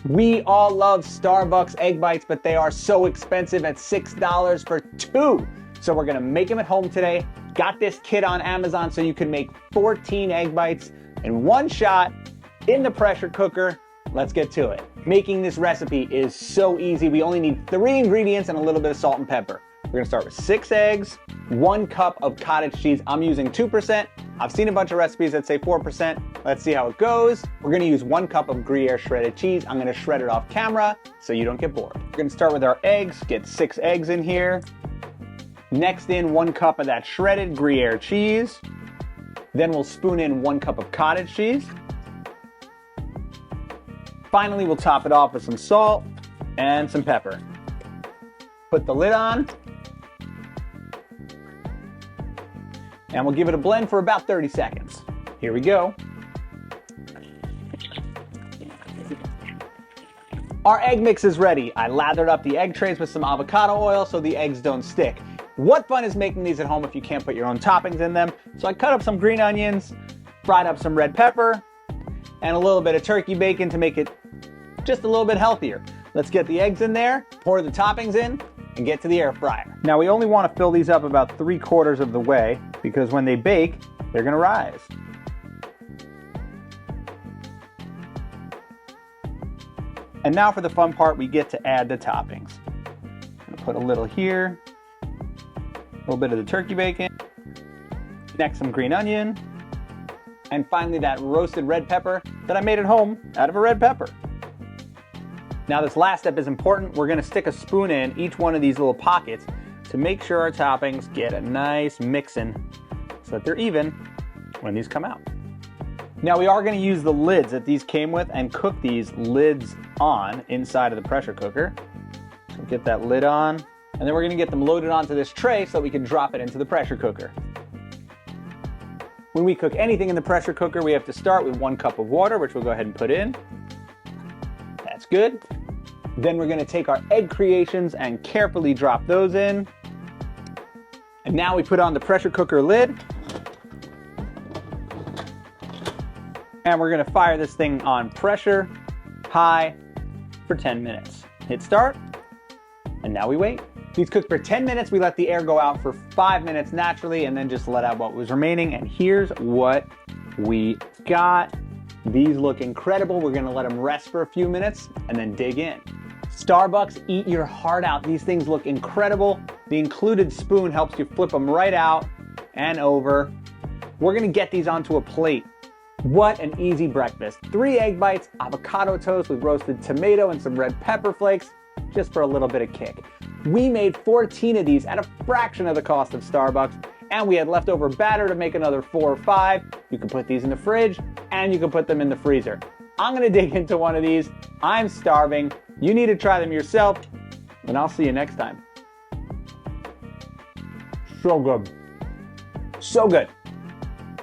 We all love Starbucks egg bites, but they are so expensive at $6 for 2. So we're gonna make them at home today. Got this kit on Amazon so you can make 14 egg bites in one shot in the pressure cooker. Let's get to it. Making this recipe is so easy. We only need 3 ingredients and a little bit of salt and pepper. We're gonna start with 6 eggs, 1 cup of cottage cheese. I'm using 2%. I've seen a bunch of recipes that say 4%. Let's see how it goes. We're gonna use 1 cup of Gruyere shredded cheese. I'm gonna shred it off camera so you don't get bored. We're gonna start with our eggs, get 6 eggs in here. Next in 1 cup of that shredded Gruyere cheese. Then we'll spoon in 1 cup of cottage cheese. Finally, we'll top it off with some salt and some pepper. Put the lid on. And we'll give it a blend for about 30 seconds. Here we go. Our egg mix is ready. I lathered up the egg trays with some avocado oil so the eggs don't stick. What fun is making these at home if you can't put your own toppings in them? So I cut up some green onions, fried up some red pepper, and a little bit of turkey bacon to make it just a little bit healthier. Let's get the eggs in there, pour the toppings in, and get to the air fryer. Now we only want to fill these up about 3/4 of the way because when they bake, they're gonna rise. And now for the fun part, we get to add the toppings. I'm gonna put a little here, a little bit of the turkey bacon, next some green onion, and finally that roasted red pepper that I made at home out of a red pepper. Now this last step is important. We're gonna stick a spoon in each one of these little pockets to make sure our toppings get a nice mixin' so that they're even when these come out. Now we are gonna use the lids that these came with and cook these lids on inside of the pressure cooker. So get that lid on, and then we're gonna get them loaded onto this tray so that we can drop it into the pressure cooker. When we cook anything in the pressure cooker, we have to start with 1 cup of water, which we'll go ahead and put in. That's good. Then we're gonna take our egg creations and carefully drop those in. And now we put on the pressure cooker lid. And we're gonna fire this thing on pressure, high, for 10 minutes. Hit start, and now we wait. These cook for 10 minutes. We let the air go out for 5 minutes naturally, and then just let out what was remaining. And here's what we got. These look incredible. We're gonna let them rest for a few minutes and then dig in. Starbucks, eat your heart out. These things look incredible. The included spoon helps you flip them right out and over. We're gonna get these onto a plate. What an easy breakfast. 3 egg bites, avocado toast with roasted tomato and some red pepper flakes, just for a little bit of kick. We made 14 of these at a fraction of the cost of Starbucks, and we had leftover batter to make another 4 or 5. You can put these in the fridge, and you can put them in the freezer. I'm gonna dig into one of these. I'm starving. You need to try them yourself, and I'll see you next time. So good. So good.